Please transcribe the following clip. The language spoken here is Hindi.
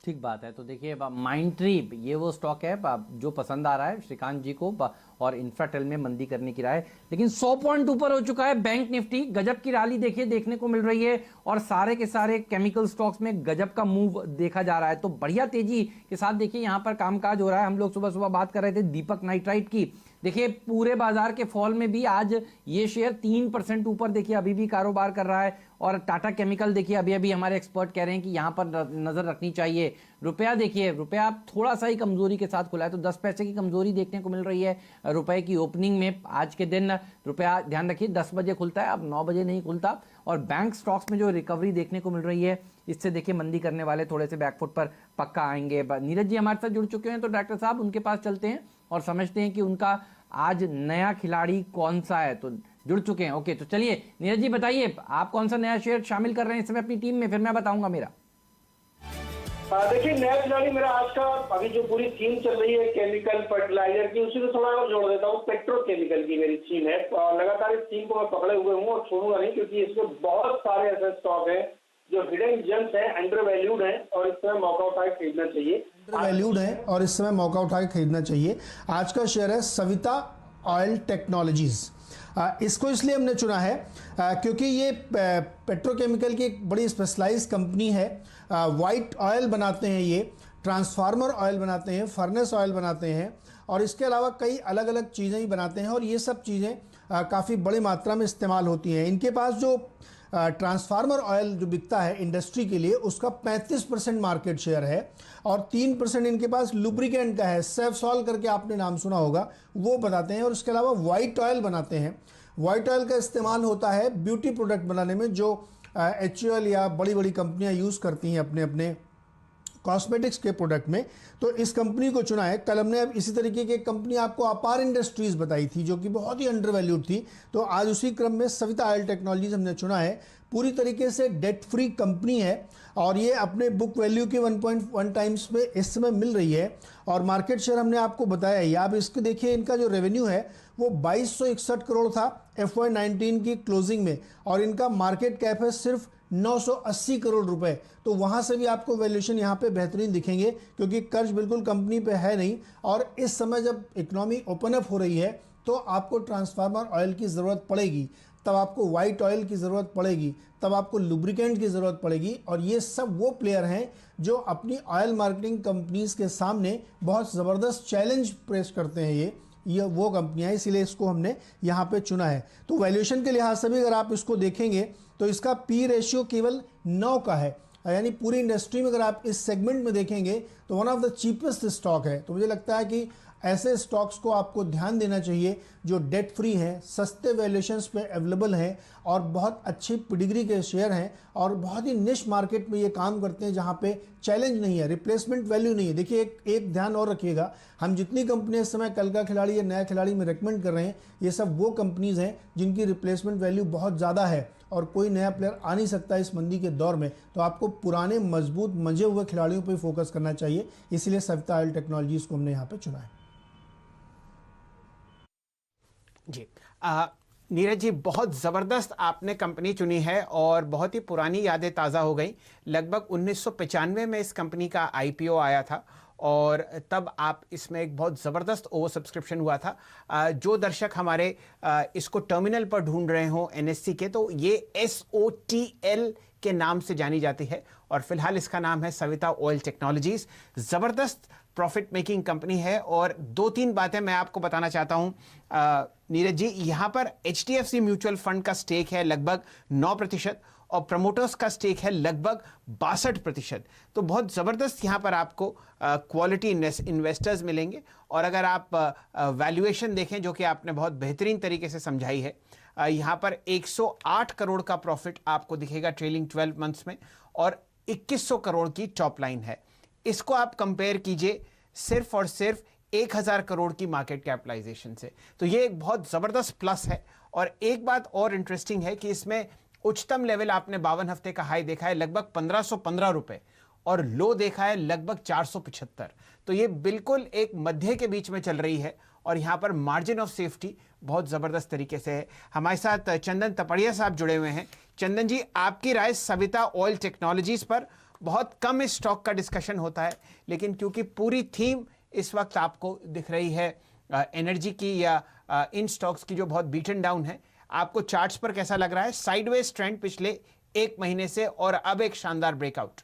ठीक बात है। तो देखिए माइंडट्री ये वो स्टॉक है जो पसंद आ रहा है श्रीकांत जी को, और इंफ्राटेल में मंदी करने की राय, लेकिन 100 पॉइंट ऊपर हो चुका है बैंक निफ्टी। गजब की रैली देखिए देखने को मिल रही है, और सारे के सारे केमिकल स्टॉक्स में गजब का मूव देखा जा रहा है। तो बढ़िया तेजी के साथ देखिए यहाँ पर कामकाज हो रहा है। हम लोग सुबह सुबह बात कर रहे थे दीपक नाइट्राइट की, देखिए पूरे बाजार के फॉल में भी आज ये शेयर 3% ऊपर देखिए अभी भी कारोबार कर रहा है। और टाटा केमिकल देखिए अभी अभी हमारे एक्सपर्ट कह रहे हैं कि यहां पर नजर रखनी चाहिए। रुपया देखिए, रुपया थोड़ा सा ही कमजोरी के साथ खुला है, तो 10 पैसे की कमजोरी देखने को मिल रही है रुपए की ओपनिंग में। आज के दिन रुपया ध्यान रखिए 10 बजे खुलता है, अब 9 बजे नहीं खुलता। और बैंक स्टॉक्स में जो रिकवरी देखने को मिल रही है, इससे देखिए मंदी करने वाले थोड़े से बैकफुट पर पक्का आएंगे। नीरज जी हमारे साथ जुड़ चुके हैं, तो डॉक्टर साहब उनके पास चलते हैं और समझते हैं कि उनका आज नया खिलाड़ी कौन सा है। तो जुड़ चुके हैं, ओके। तो चलिए नीरज जी बताइए, आप कौन सा नया शेयर शामिल कर रहे हैं इस समय अपनी टीम में, फिर मैं बताऊंगा मेरा। देखिए नया खिलाड़ी मेरा आज का, अभी जो पूरी थीम चल रही है केमिकल फर्टिलाइजर की, उसी को थोड़ा और जोड़ देता हूँ। पेट्रोकेमिकल की मेरी थीम है, और लगातार इस थीम को मैं पकड़े हुए हूँ और छोड़ूंगा नहीं, क्योंकि इसमें बहुत सारे ऐसे स्टॉक हैं जो हिडन जेम्स हैं, अंडर वैल्यूड हैं, और इस समय मौका उठा के खरीदना चाहिए। अंडर वैल्यूड है और इस समय मौका उठा के खरीदना चाहिए। आज का शेयर है सविता ऑयल टेक्नोलॉजीज। इसको इसलिए हमने चुना है क्योंकि ये पेट्रोकेमिकल की एक बड़ी स्पेशलाइज कंपनी है। वाइट ऑयल बनाते हैं, ये ट्रांसफार्मर ऑयल बनाते हैं, फर्नेस ऑयल बनाते हैं, और इसके अलावा कई अलग अलग चीज़ें ही बनाते हैं, और ये सब चीज़ें काफ़ी बड़ी मात्रा में इस्तेमाल होती हैं। इनके पास जो ट्रांसफार्मर ऑयल जो बिकता है इंडस्ट्री के लिए, उसका 35% मार्केट शेयर है, और 3% इनके पास लुब्रिकेंट का है। सेफसॉल करके आपने नाम सुना होगा, वो बताते हैं। और इसके अलावा वाइट ऑयल बनाते हैं। वाइट ऑयल का इस्तेमाल होता है ब्यूटी प्रोडक्ट बनाने में, जो HUL या बड़ी बड़ी कंपनियां यूज़ करती हैं अपने अपने कॉस्मेटिक्स के प्रोडक्ट में। तो इस कंपनी को चुना है। कल हमने अब इसी तरीके की एक कंपनी आपको अपार इंडस्ट्रीज बताई थी, जो कि बहुत ही अंडर वैल्यूड थी। तो आज उसी क्रम में सविता ऑयल टेक्नोलॉजीज हमने चुना है। पूरी तरीके से डेट फ्री कंपनी है, और ये अपने बुक वैल्यू के 1.1 टाइम्स में इस समय मिल रही है। और मार्केट शेयर हमने आपको बताया ही। आप इसके देखिए, इनका जो रेवेन्यू है वो 2261 करोड़ था FY19 की क्लोजिंग में, और इनका मार्केट कैप है सिर्फ 980 करोड़ रुपए। तो वहां से भी आपको वैल्यूएशन यहाँ पे बेहतरीन दिखेंगे, क्योंकि कर्ज बिल्कुल कंपनी पे है नहीं। और इस समय जब इकोनॉमी ओपन अप हो रही है, तो आपको ट्रांसफार्मर ऑयल की ज़रूरत पड़ेगी, तब आपको वाइट ऑयल की ज़रूरत पड़ेगी, तब आपको लुब्रिकेंट की ज़रूरत पड़ेगी। और ये सब वो प्लेयर हैं जो अपनी ऑयल मार्केटिंग कंपनीज के सामने बहुत ज़बरदस्त चैलेंज पेश करते हैं। ये वो कंपनियां, इसीलिए इसको हमने यहाँ पे चुना है। तो वैल्यूएशन के लिहाज से भी अगर आप इसको देखेंगे, तो इसका P रेशियो केवल 9 का है, यानी पूरी इंडस्ट्री में अगर आप इस सेगमेंट में देखेंगे तो one of the cheapest stock है। तो मुझे लगता है कि ऐसे स्टॉक्स को आपको ध्यान देना चाहिए जो डेट फ्री हैं, सस्ते वैल्यूएशंस पे अवेलेबल हैं, और बहुत अच्छी पिडिग्री के शेयर हैं, और बहुत ही निश मार्केट में ये काम करते हैं जहाँ पे चैलेंज नहीं है, रिप्लेसमेंट वैल्यू नहीं है। देखिए एक ध्यान और रखिएगा, हम जितनी कंपनियां इस समय कल का खिलाड़ी या नया खिलाड़ी में रेकमेंड कर रहे हैं, ये सब वो कंपनीज हैं जिनकी रिप्लेसमेंट वैल्यू बहुत ज़्यादा है, और कोई नया प्लेयर आ नहीं सकता इस मंदी के दौर में। तो आपको पुराने मजबूत मंजे हुए खिलाड़ियों पर फोकस करना चाहिए। इसीलिए सविता ऑयल टेक्नोलॉजीज को हमने यहाँ पे चुना है। जी नीरज जी, बहुत ज़बरदस्त आपने कंपनी चुनी है, और बहुत ही पुरानी यादें ताज़ा हो गई। लगभग 1995 में इस कंपनी का IPO आया था, और तब आप इसमें एक बहुत ज़बरदस्त ओवर सब्सक्रिप्शन हुआ था। जो दर्शक हमारे इसको टर्मिनल पर ढूंढ रहे हो NSE के, तो ये SOTL के नाम से जानी जाती है, और फिलहाल इसका नाम है सविता ऑयल टेक्नोलॉजीज। ज़बरदस्त प्रॉफिट मेकिंग कंपनी है। और 2-3 बातें मैं आपको बताना चाहता हूं नीरज जी। यहां पर HDFC म्यूचुअल फंड का स्टेक है लगभग 9%, और प्रमोटर्स का स्टेक है लगभग 62%। तो बहुत ज़बरदस्त यहां पर आपको क्वालिटी इन्वेस्टर्स मिलेंगे। और अगर आप वैल्यूएशन देखें, जो कि आपने बहुत बेहतरीन तरीके से समझाई है, यहां पर 108 करोड़ का प्रॉफिट आपको दिखेगा ट्रेलिंग 12 मंथ्स में, और 2100 करोड़ की टॉप लाइन है। इसको आप कंपेयर कीजिए सिर्फ और सिर्फ 1000 करोड़ की मार्केट कैपिटलाइजेशन से। तो ये एक बहुत ज़बरदस्त प्लस है। और एक बात और इंटरेस्टिंग है कि इसमें उच्चतम लेवल आपने 52 हफ्ते का हाई देखा है लगभग 1515 रुपए, और लो देखा है लगभग 475। तो ये बिल्कुल एक मध्य के बीच में चल रही है, और यहाँ पर मार्जिन ऑफ सेफ्टी बहुत ज़बरदस्त तरीके से है। हमारे साथ चंदन तपड़िया साहब जुड़े हुए हैं। चंदन जी, आपकी राय सविता ऑयल टेक्नोलॉजीज पर, बहुत कम इस स्टॉक का डिस्कशन होता है, लेकिन क्योंकि पूरी थीम इस वक्त आपको दिख रही है एनर्जी की या इन स्टॉक्स की जो बहुत बीटन डाउन है, आपको चार्ट्स पर कैसा लग रहा है? साइडवेज ट्रेंड पिछले एक महीने से और अब एक शानदार ब्रेकआउट।